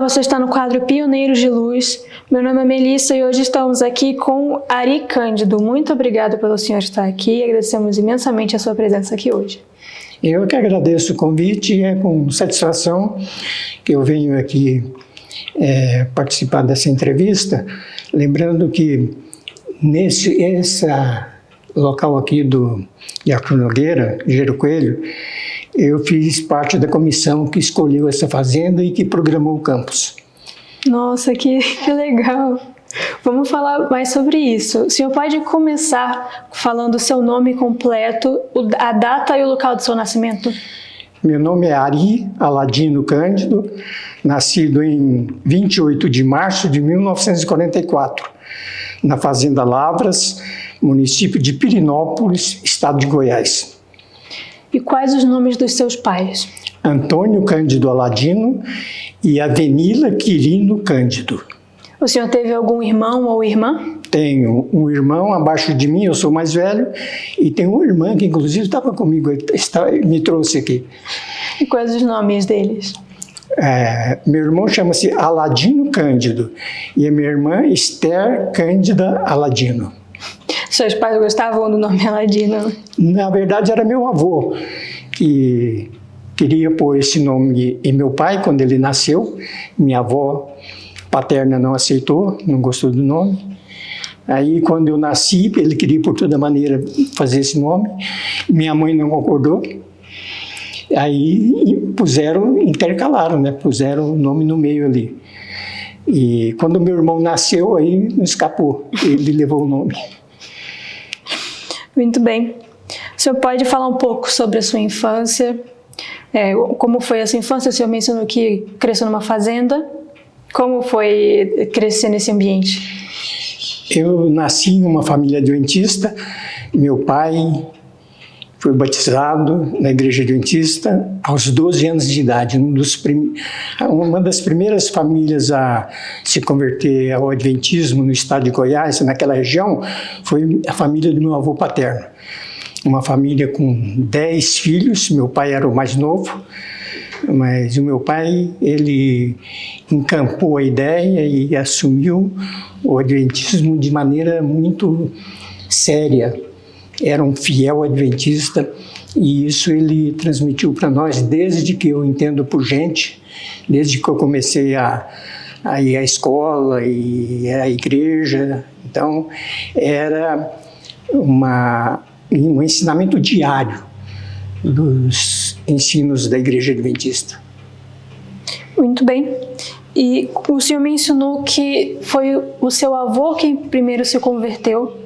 você está no quadro Pioneiros de Luz. Meu nome é Melissa e hoje estamos aqui com Ari Cândido. Muito obrigada pelo senhor estar aqui e agradecemos imensamente a sua presença aqui hoje. Eu que agradeço o convite e é com satisfação que eu venho aqui participar dessa entrevista, lembrando que esse local aqui de Arthur Nogueira, Gero Coelho, eu fiz parte da comissão que escolheu essa fazenda e que programou o campus. Nossa, que legal! Vamos falar mais sobre isso. O senhor pode começar falando o seu nome completo, a data e o local do seu nascimento? Meu nome é Ari Aladino Cândido, nascido em 28 de março de 1944, na Fazenda Lavras, município de Pirinópolis, estado de Goiás. E quais os nomes dos seus pais? Antônio Cândido Aladino e Avenila Quirino Cândido. O senhor teve algum irmão ou irmã? Tenho um irmão abaixo de mim, eu sou mais velho, e tenho uma irmã que inclusive estava comigo, me trouxe aqui. E quais os nomes deles? Meu irmão chama-se Aladino Cândido e a minha irmã Esther Cândida Aladino. Seus pais gostavam do nome Aladino? Na verdade era meu avô que queria pôr esse nome e meu pai quando ele nasceu, minha avó paterna não aceitou, não gostou do nome. Aí quando eu nasci, ele queria por toda maneira fazer esse nome, minha mãe não concordou. Aí intercalaram, né? Puseram o nome no meio ali. E quando meu irmão nasceu, aí não escapou, ele levou o nome. Muito bem. O senhor pode falar um pouco sobre a sua infância? Como foi a sua infância? O senhor mencionou que cresceu numa fazenda. Como foi crescer nesse ambiente? Eu nasci em uma família adventista. Meu pai foi batizado na igreja adventista aos 12 anos de idade. Uma das primeiras famílias a se converter ao adventismo no estado de Goiás, naquela região, foi a família do meu avô paterno. Uma família com 10 filhos, meu pai era o mais novo, mas o meu pai, ele encampou a ideia e assumiu o adventismo de maneira muito séria. Era um fiel adventista e isso ele transmitiu para nós desde que eu entendo por gente, desde que eu comecei a ir à escola e à igreja. Então, era um ensinamento diário dos ensinos da igreja adventista. Muito bem. E o senhor mencionou que foi o seu avô quem primeiro se converteu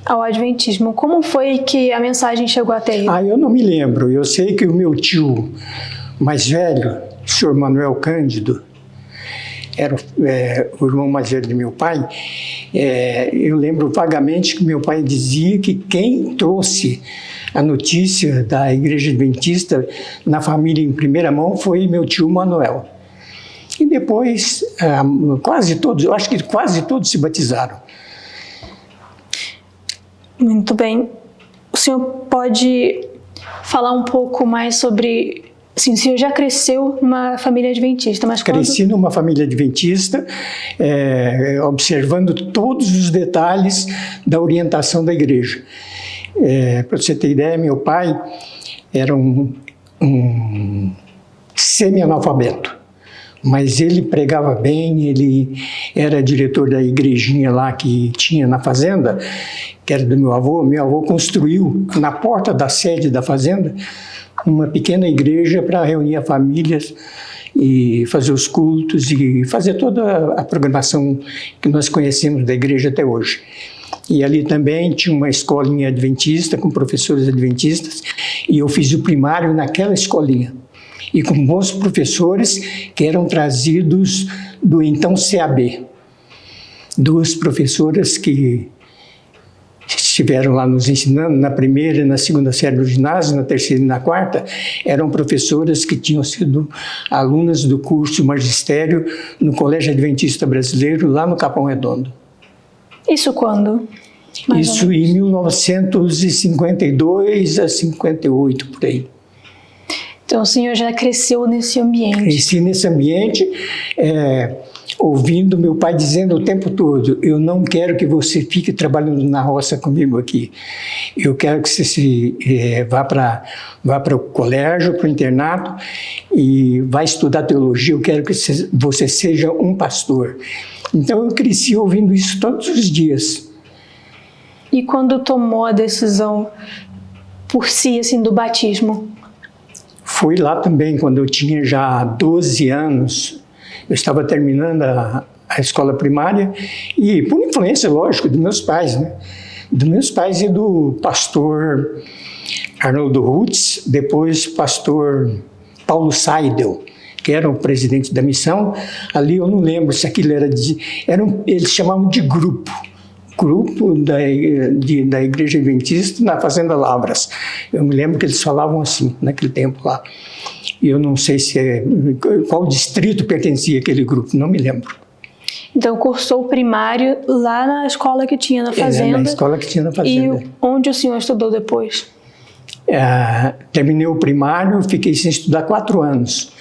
ao adventismo. Como foi que a mensagem chegou até ele? Eu não me lembro. Eu sei que o meu tio mais velho, o senhor Manuel Cândido, era o irmão mais velho de meu pai. Eu lembro vagamente que meu pai dizia que quem trouxe a notícia da igreja adventista na família em primeira mão foi meu tio Manuel. E depois, eu acho que quase todos se batizaram. Muito bem. O senhor pode falar um pouco mais sobre... Sim, o senhor já cresceu numa família adventista, mas Cresci numa família adventista, observando todos os detalhes da orientação da igreja. Para você ter ideia, meu pai era um semi-analfabeto, mas ele pregava bem, ele era diretor da igrejinha lá que tinha na fazenda, que era do meu avô. Meu avô construiu na porta da sede da fazenda uma pequena igreja para reunir a famílias e fazer os cultos e fazer toda a programação que nós conhecemos da igreja até hoje. E ali também tinha uma escolinha adventista com professores adventistas e eu fiz o primário naquela escolinha. E com bons professores que eram trazidos do então CAB. Duas professoras que estiveram lá nos ensinando na primeira e na segunda série do ginásio, na terceira e na quarta, eram professoras que tinham sido alunas do curso magistério no Colégio Adventista Brasileiro, lá no Capão Redondo. Isso quando? Isso em 1952 a 58, por aí. Então o senhor já cresceu nesse ambiente. Cresci nesse ambiente, ouvindo meu pai dizendo o tempo todo: eu não quero que você fique trabalhando na roça comigo aqui. Eu quero que você vá para o colégio, para o internato e vá estudar teologia. Eu quero que você seja um pastor. Então eu cresci ouvindo isso todos os dias. E quando tomou a decisão por si, assim, do batismo? Foi lá também, quando eu tinha já 12 anos. Eu estava terminando a escola primária e, por influência, lógico, dos meus pais, né? Dos meus pais e do pastor Arnoldo Rutz, depois pastor Paulo Seidel, que era o presidente da missão. Ali eu não lembro se aquilo era eles chamavam de grupo da Igreja Adventista na Fazenda Lavras. Eu me lembro que eles falavam assim, naquele tempo lá. E eu não sei qual distrito pertencia àquele grupo, não me lembro. Então cursou o primário lá na escola que tinha na Fazenda? Na escola que tinha na Fazenda. E onde o senhor estudou depois? Terminei o primário, fiquei sem estudar 4 anos.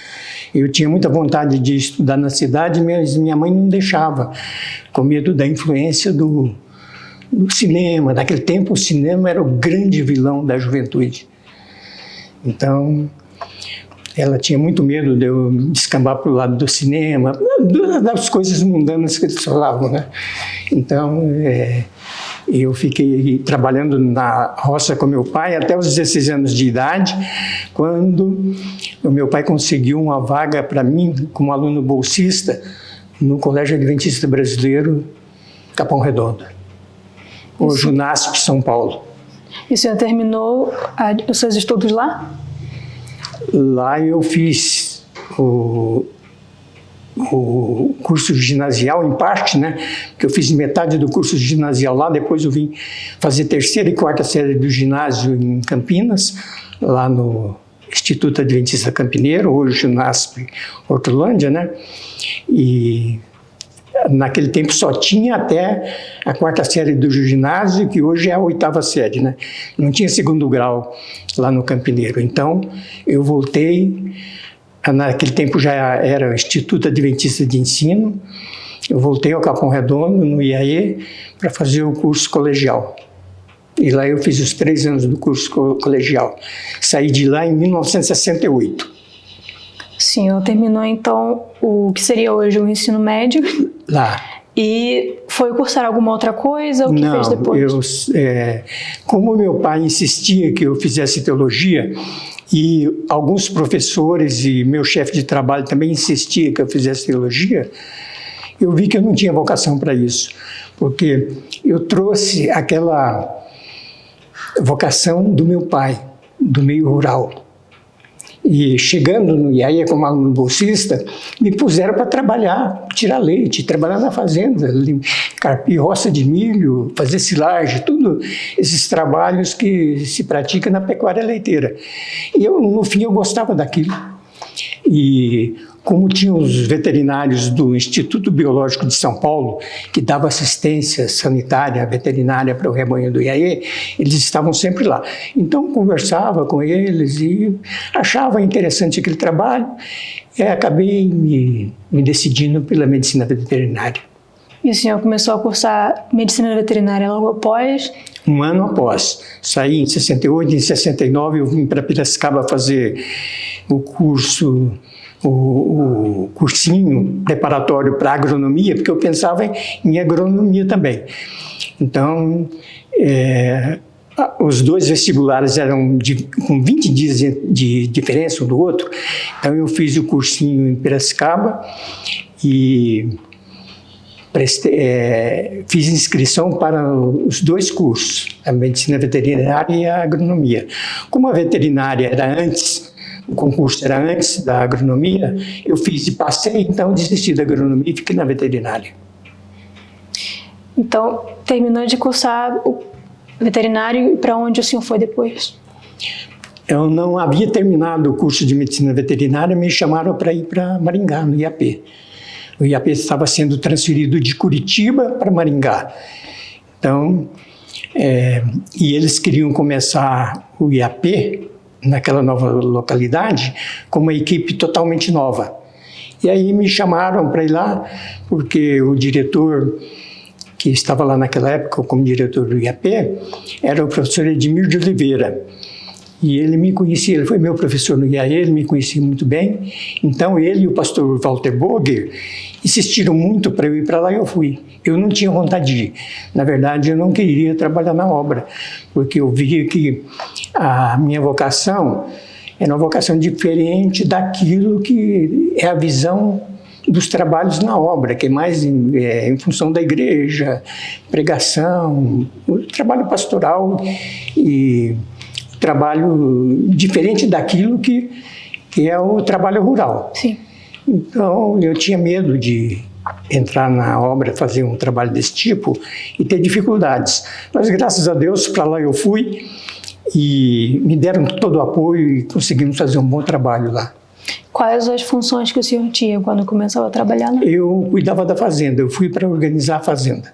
Eu tinha muita vontade de estudar na cidade, mas minha mãe não deixava, com medo da influência do cinema. Naquele tempo, o cinema era o grande vilão da juventude. Então, ela tinha muito medo de eu descambar para o lado do cinema, das coisas mundanas que eles falavam, né? Então, eu fiquei trabalhando na roça com meu pai até os 16 anos de idade, quando o meu pai conseguiu uma vaga para mim como aluno bolsista no Colégio Adventista Brasileiro, Capão Redondo, hoje o NASP São Paulo. E o senhor terminou os seus estudos lá? Lá eu fiz o curso ginasial, em parte, né? Que eu fiz metade do curso ginasial lá, depois eu vim fazer 3ª e 4ª série do ginásio em Campinas, lá no Instituto Adventista Campineiro, hoje o NASP Hortolândia, né? E naquele tempo só tinha até a 4ª série do ginásio, que hoje é a 8ª série, né? Não tinha 2º grau lá no Campineiro. Então, eu voltei, naquele tempo já era o Instituto Adventista de Ensino, eu voltei ao Capão Redondo, no IAE, para fazer o curso colegial. E lá eu fiz os 3 anos do curso colegial. Saí de lá em 1968. O senhor terminou, então, o que seria hoje o ensino médio? Lá. E foi cursar alguma outra coisa? O que fez depois? Como meu pai insistia que eu fizesse teologia, e alguns professores e meu chefe de trabalho também insistia que eu fizesse teologia, eu vi que eu não tinha vocação para isso, porque eu trouxe aquela vocação do meu pai, do meio rural. E chegando no IAE como aluno bolsista, me puseram para trabalhar, tirar leite, trabalhar na fazenda, carpir roça de milho, fazer silagem, tudo esses trabalhos que se pratica na pecuária leiteira. E eu, no fim, eu gostava daquilo. E como tinha os veterinários do Instituto Biológico de São Paulo, que dava assistência sanitária, veterinária para o rebanho do IAE, eles estavam sempre lá. Então, conversava com eles e achava interessante aquele trabalho. E acabei me decidindo pela medicina veterinária. E o senhor começou a cursar medicina veterinária logo após? Um ano após. Saí em 68, em 69 eu vim para Piracicaba fazer o curso, o cursinho preparatório para agronomia, porque eu pensava em agronomia também. Então, os 2 vestibulares eram com 20 dias de diferença um do outro, então eu fiz o cursinho em Piracicaba e fiz inscrição para os 2 cursos, a medicina veterinária e a agronomia. Como a veterinária era antes, o concurso era antes da agronomia, eu fiz e passei, então desisti da agronomia e fiquei na veterinária. Então, terminou de cursar o veterinário e para onde o senhor foi depois? Eu não havia terminado o curso de medicina veterinária, me chamaram para ir para Maringá, no IAP. O IAP estava sendo transferido de Curitiba para Maringá. Então, e eles queriam começar o IAP naquela nova localidade com uma equipe totalmente nova. E aí me chamaram para ir lá, porque o diretor que estava lá naquela época como diretor do IAP era o professor Edmir de Oliveira. E ele me conhecia, ele foi meu professor no IAE, ele me conhecia muito bem. Então ele e o pastor Walter Boger insistiram muito para eu ir para lá e eu fui. Eu não tinha vontade de ir. Na verdade, eu não queria trabalhar na obra, porque eu via que a minha vocação era uma vocação diferente daquilo que é a visão dos trabalhos na obra, que é mais em função da igreja, pregação, o trabalho pastoral e trabalho diferente daquilo que é o trabalho rural. Sim. Então, eu tinha medo de entrar na obra, fazer um trabalho desse tipo e ter dificuldades. Mas, graças a Deus, para lá eu fui e me deram todo o apoio e conseguimos fazer um bom trabalho lá. Quais as funções que o senhor tinha quando começou a trabalhar lá? Eu cuidava da fazenda, eu fui para organizar a fazenda.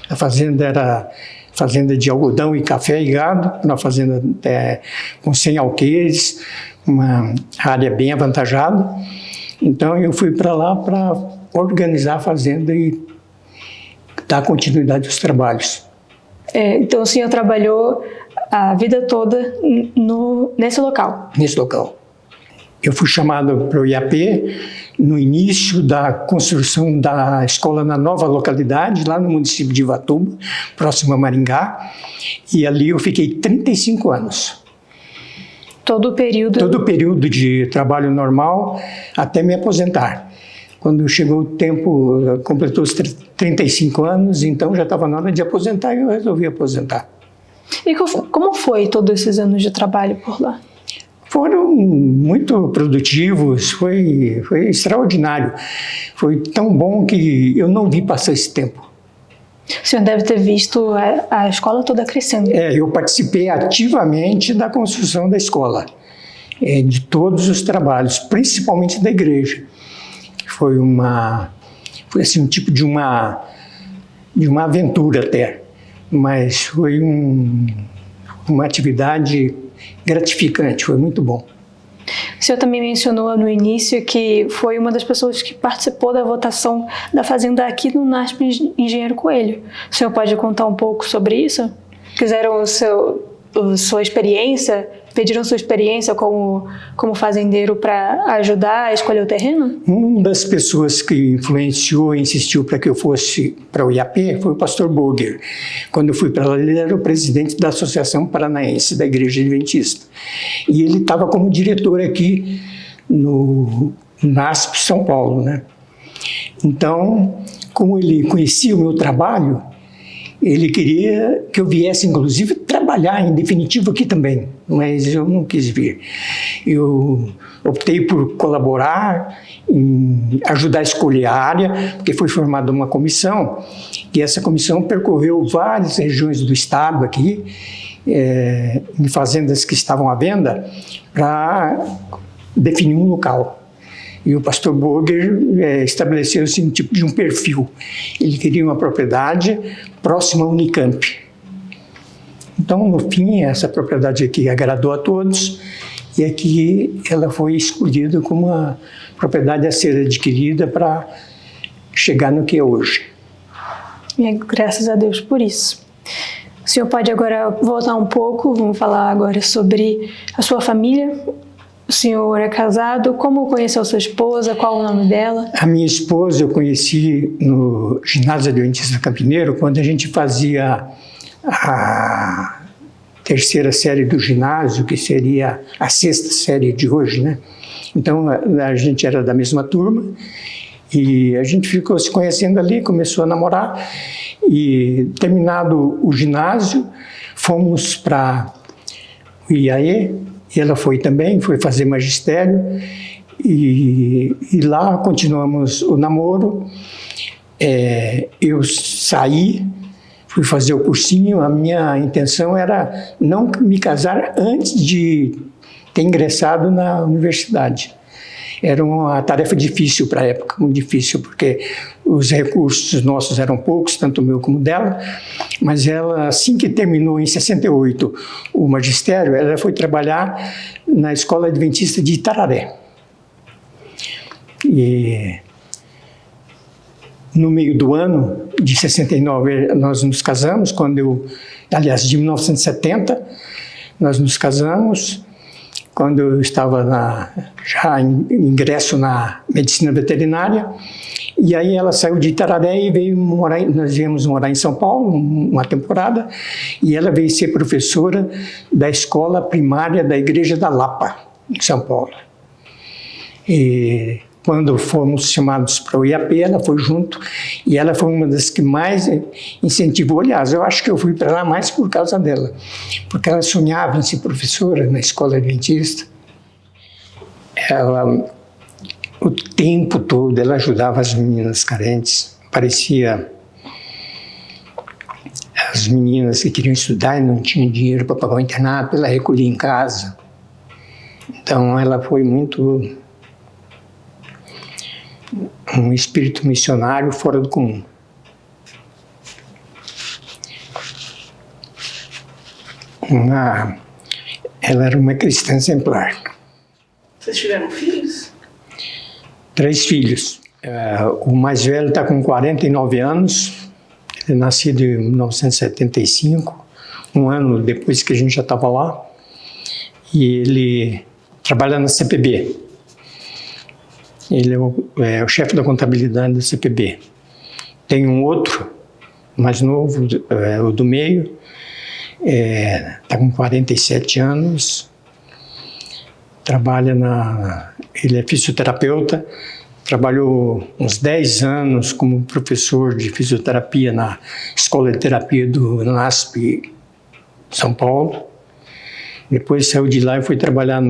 A fazenda era fazenda de algodão e café e gado, uma fazenda com 100 alqueires, uma área bem avantajada. Então eu fui para lá para organizar a fazenda e dar continuidade aos trabalhos. Então o senhor trabalhou a vida toda nesse local? Nesse local. Eu fui chamado para o IAP no início da construção da escola na nova localidade, lá no município de Ivatuba, próximo a Maringá, e ali eu fiquei 35 anos. Todo o período? Todo o período de trabalho normal até me aposentar. Quando chegou o tempo, completou os 35 anos, então já estava na hora de aposentar e eu resolvi aposentar. E como foi todos esses anos de trabalho por lá? Foram muito produtivos, foi extraordinário. Foi tão bom que eu não vi passar esse tempo. O senhor deve ter visto a escola toda crescendo. Eu participei ativamente da construção da escola, de todos os trabalhos, principalmente da igreja. Foi assim, um tipo de uma aventura até, mas foi uma atividade gratificante, foi muito bom. O senhor também mencionou no início que foi uma das pessoas que participou da votação da fazenda aqui no NASP Engenheiro Coelho. O senhor pode contar um pouco sobre isso? Quiseram sua experiência, pediram sua experiência como fazendeiro para ajudar a escolher o terreno? Uma das pessoas que influenciou e insistiu para que eu fosse para o IAP foi o pastor Boger. Quando eu fui para lá, ele era o presidente da Associação Paranaense da Igreja Adventista. E ele estava como diretor aqui no NASP São Paulo, né? Então, como ele conhecia o meu trabalho, ele queria que eu viesse, inclusive, trabalhar em definitivo aqui também, mas eu não quis vir. Eu optei por colaborar, em ajudar a escolher a área, porque foi formada uma comissão, e essa comissão percorreu várias regiões do estado aqui, em fazendas que estavam à venda, para definir um local. E o pastor Boger estabeleceu assim, um tipo de um perfil. Ele queria uma propriedade próxima à Unicamp. Então, no fim, essa propriedade aqui agradou a todos e aqui ela foi escolhida como uma propriedade a ser adquirida para chegar no que é hoje. E graças a Deus por isso. O senhor pode agora voltar um pouco, vamos falar agora sobre a sua família. O senhor é casado, como conheceu sua esposa, qual o nome dela? A minha esposa eu conheci no ginásio Adventista Campineiro, quando a gente fazia a terceira série do ginásio, que seria a sexta série de hoje, né? Então a gente era da mesma turma e a gente ficou se conhecendo ali, começou a namorar e terminado o ginásio, fomos para o IAE, e ela foi também, foi fazer magistério, e lá continuamos o namoro. Eu saí, fui fazer o cursinho, a minha intenção era não me casar antes de ter ingressado na universidade. Era uma tarefa difícil para a época, muito difícil, porque os recursos nossos eram poucos, tanto o meu como o dela, mas ela, assim que terminou em 68 o magistério, ela foi trabalhar na Escola Adventista de Itararé. E no meio do ano de 69 nós nos casamos, aliás, de 1970 nós nos casamos, quando eu estava já em ingresso na medicina veterinária. E aí ela saiu de Itararé e veio morar, nós viemos morar em São Paulo uma temporada, e ela veio ser professora da escola primária da Igreja da Lapa, em São Paulo. E quando fomos chamados para o IAP, ela foi junto, e ela foi uma das que mais incentivou. Aliás, eu acho que eu fui para lá mais por causa dela, porque ela sonhava em ser professora na escola adventista. Ela, o tempo todo, ela ajudava as meninas carentes. Parecia as meninas que queriam estudar e não tinham dinheiro para pagar o internato, ela recolhia em casa. Então, ela foi muito um espírito missionário fora do comum. Ela era uma cristã exemplar. Vocês tiveram filhos? 3 filhos. O mais velho está com 49 anos, ele é nascido em 1975, um ano depois que a gente já estava lá, e ele trabalha na CPB. Ele é o chefe da contabilidade da CPB. Tem um outro, mais novo, o do meio, está com 47 anos, ele é fisioterapeuta, trabalhou uns 10 anos como professor de fisioterapia na Escola de Terapia do NASP São Paulo. Depois saiu de lá e foi trabalhar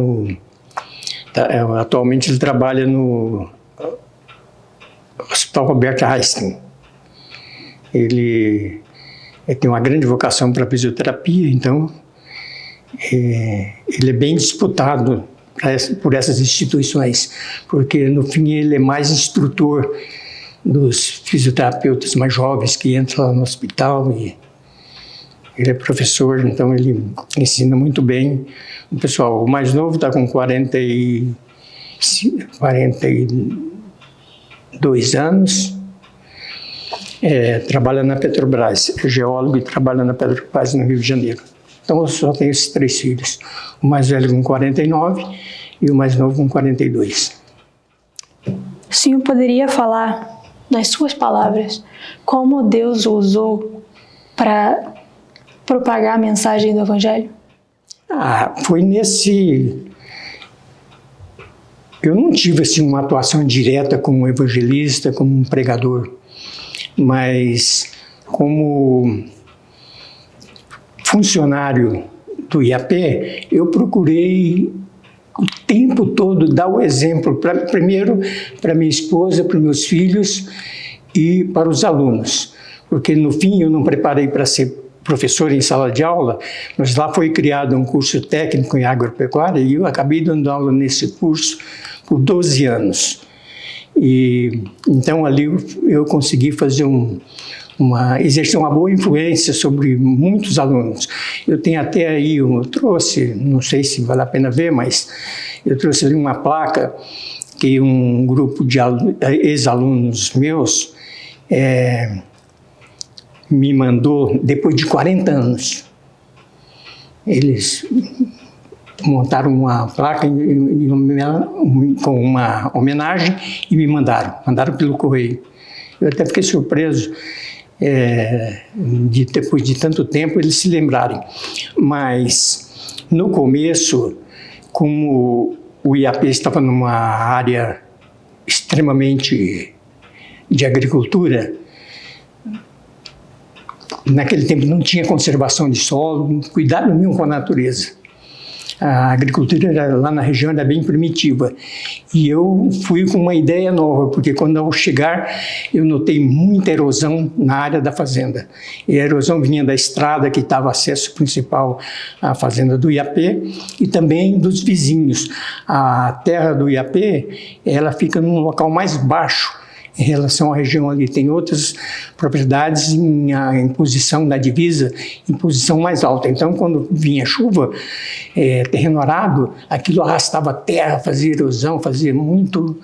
atualmente ele trabalha no Hospital Albert Einstein. Ele tem uma grande vocação para fisioterapia, então ele é bem disputado por essas instituições, porque no fim ele é mais instrutor dos fisioterapeutas mais jovens que entram lá no hospital, e ele é professor, então ele ensina muito bem o pessoal. O mais novo está com 42 anos, trabalha na Petrobras, é geólogo e trabalha na Petrobras no Rio de Janeiro. Então eu só tenho esses 3 filhos, o mais velho com 49 e o mais novo com 42. O senhor poderia falar, nas suas palavras, como Deus o usou para propagar a mensagem do Evangelho? Foi eu não tive assim, uma atuação direta como evangelista, como um pregador, mas como funcionário do IAP, eu procurei o tempo todo dar o exemplo, primeiro para minha esposa, para meus filhos e para os alunos, porque no fim eu não preparei para ser professor em sala de aula, mas lá foi criado um curso técnico em agropecuária e eu acabei dando aula nesse curso por 12 anos. E então ali eu consegui fazer exercer uma boa influência sobre muitos alunos. Eu tenho até aí, eu trouxe, não sei se vale a pena ver, mas eu trouxe ali uma placa que um grupo de ex-alunos meus me mandou depois de 40 anos. Eles montaram uma placa com uma homenagem e me mandaram pelo correio. Eu até fiquei surpreso depois de tanto tempo eles se lembrarem. Mas no começo, como o IAP estava numa área extremamente de agricultura, naquele tempo não tinha conservação de solo, cuidado nenhum com a natureza. A agricultura lá na região era bem primitiva. E eu fui com uma ideia nova, porque quando ao chegar eu notei muita erosão na área da fazenda. E a erosão vinha da estrada que estava acesso principal à fazenda do IAP e também dos vizinhos. A terra do IAP, ela fica num local mais baixo em relação à região ali. Tem outras propriedades em posição da divisa, em posição mais alta. Então, quando vinha chuva, terreno arado, aquilo arrastava a terra, fazia erosão, fazia muito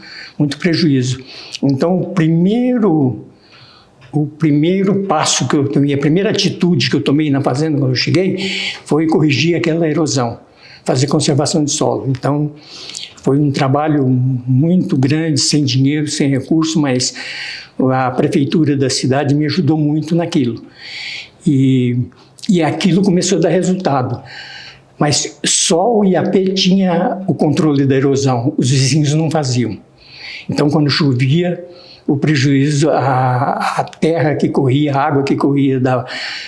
prejuízo. Então, o primeiro passo que eu tomei, a primeira atitude que eu tomei na fazenda quando eu cheguei, foi corrigir aquela erosão, fazer conservação de solo. Então, foi um trabalho muito grande, sem dinheiro, sem recurso, mas a prefeitura da cidade me ajudou muito naquilo. E aquilo começou a dar resultado. Mas só o IAP tinha o controle da erosão, os vizinhos não faziam. Então, quando chovia, o prejuízo, a terra que corria, a água que corria,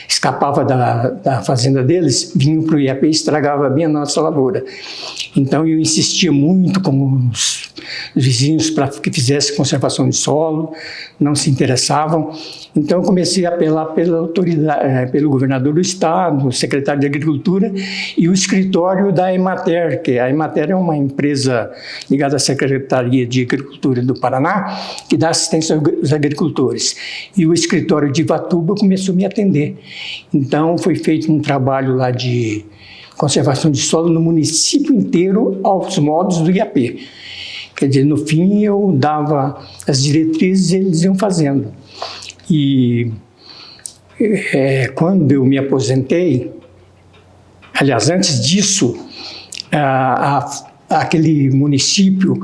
escapava da fazenda deles, vinha para o IAP e estragava bem a nossa lavoura. Então eu insistia muito com os vizinhos para que fizesse conservação de solo, não se interessavam. Então eu comecei a apelar pela autoridade, pelo governador do estado, o secretário de Agricultura e o escritório da Emater, que a Emater é uma empresa ligada à Secretaria de Agricultura do Paraná, que dá assistência aos agricultores. E o escritório de Ivatuba começou a me atender. Então foi feito um trabalho lá de conservação de solo no município inteiro aos modos do IAP. Quer dizer, no fim eu dava as diretrizes e eles iam fazendo. E quando eu me aposentei, aliás, antes disso, aquele município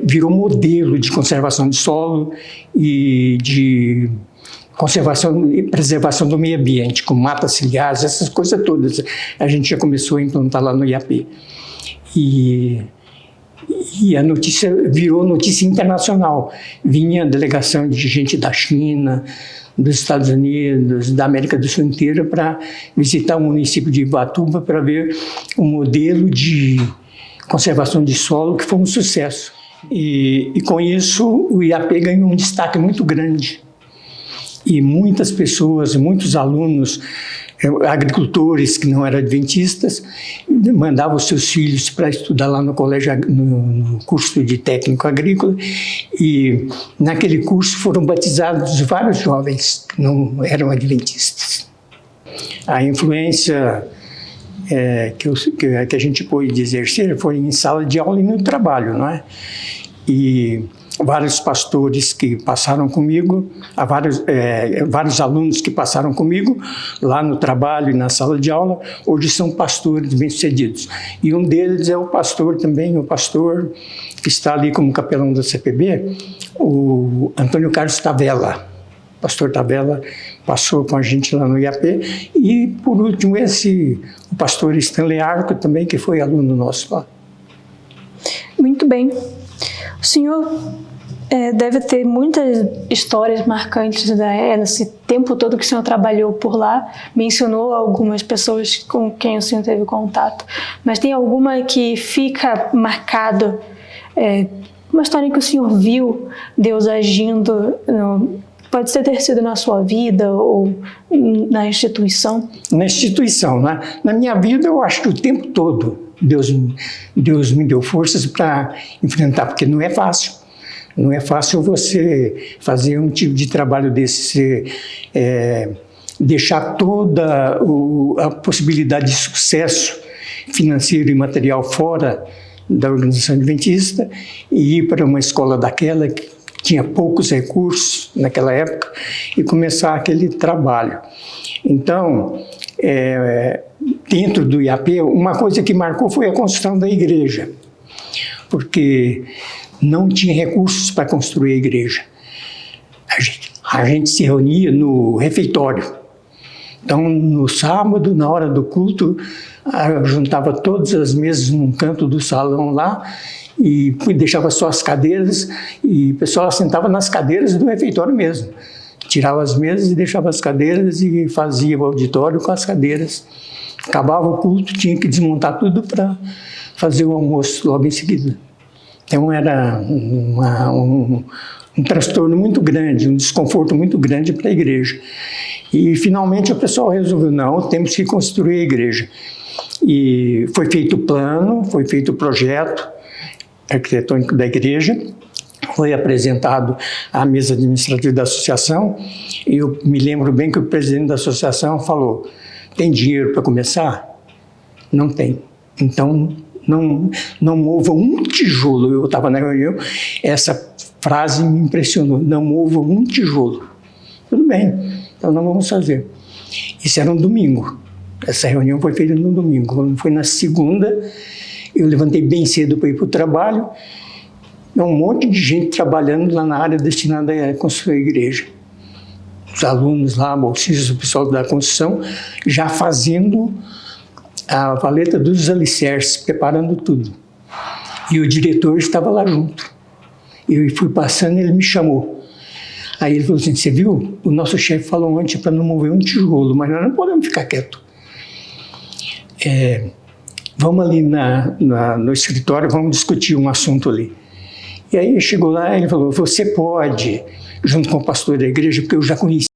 virou modelo de conservação de solo e de conservação e preservação do meio ambiente, com matas ciliares, essas coisas todas. A gente já começou a implantar lá no IAP. E a notícia virou notícia internacional. Vinha delegação de gente da China, dos Estados Unidos, da América do Sul inteira para visitar o município de Ivatuba para ver o modelo de conservação de solo, que foi um sucesso. E com isso o IAP ganhou um destaque muito grande. E muitas pessoas, muitos alunos, agricultores que não eram adventistas, mandavam seus filhos para estudar lá no colégio, no curso de técnico agrícola, e naquele curso foram batizados vários jovens que não eram adventistas. A influência que a gente pôde exercer foi em sala de aula e no trabalho, não é? E vários pastores que passaram comigo, vários alunos que passaram comigo lá no trabalho e na sala de aula, hoje são pastores bem-sucedidos. E um deles é o pastor também, o pastor que está ali como capelão da CPB, o Antônio Carlos Tavella. O pastor Tavella passou com a gente lá no IAP. E, por último, o pastor Stanley Arco também, que foi aluno nosso lá. Muito bem. O senhor deve ter muitas histórias marcantes, né? Nesse tempo todo que o senhor trabalhou por lá. Mencionou algumas pessoas com quem o senhor teve contato, mas tem alguma que fica marcado? Uma história que o senhor viu Deus agindo, pode ter sido na sua vida ou na instituição? Na instituição, né? Na minha vida, eu acho que o tempo todo Deus me deu forças para enfrentar, porque não é fácil. Não é fácil você fazer um tipo de trabalho desse, deixar toda a possibilidade de sucesso financeiro e material fora da organização adventista e ir para uma escola daquela que tinha poucos recursos naquela época e começar aquele trabalho. Então, dentro do IAP, uma coisa que marcou foi a construção da igreja, porque não tinha recursos para construir a igreja. A gente se reunia no refeitório. Então, no sábado, na hora do culto, juntava todas as mesas num canto do salão lá e deixava só as cadeiras e o pessoal sentava nas cadeiras do refeitório mesmo. Tirava as mesas e deixava as cadeiras e fazia o auditório com as cadeiras. Acabava o culto, tinha que desmontar tudo para fazer o almoço logo em seguida. Então era um transtorno muito grande, um desconforto muito grande para a igreja. E finalmente o pessoal resolveu, não, temos que construir a igreja. E foi feito o plano, foi feito o projeto arquitetônico da igreja, foi apresentado à mesa administrativa da associação, e eu me lembro bem que o presidente da associação falou: tem dinheiro para começar? Não tem. Então, não mova um tijolo. Eu estava na reunião, essa frase me impressionou: não mova um tijolo. Tudo bem, então não vamos fazer. Isso era um domingo. Essa reunião foi feita no domingo. Quando foi na segunda, eu levantei bem cedo para ir para o trabalho. Um monte de gente trabalhando lá na área destinada a construir a igreja. Os alunos lá, bolsistas, o pessoal da construção, já fazendo a valeta dos alicerces, preparando tudo. E o diretor estava lá junto. Eu fui passando e ele me chamou. Aí ele falou assim: você viu? O nosso chefe falou ontem para não mover um tijolo, mas nós não podemos ficar quietos. Vamos ali no escritório, vamos discutir um assunto ali. E aí chegou lá e ele falou: você pode, junto com o pastor da igreja, porque eu já conheci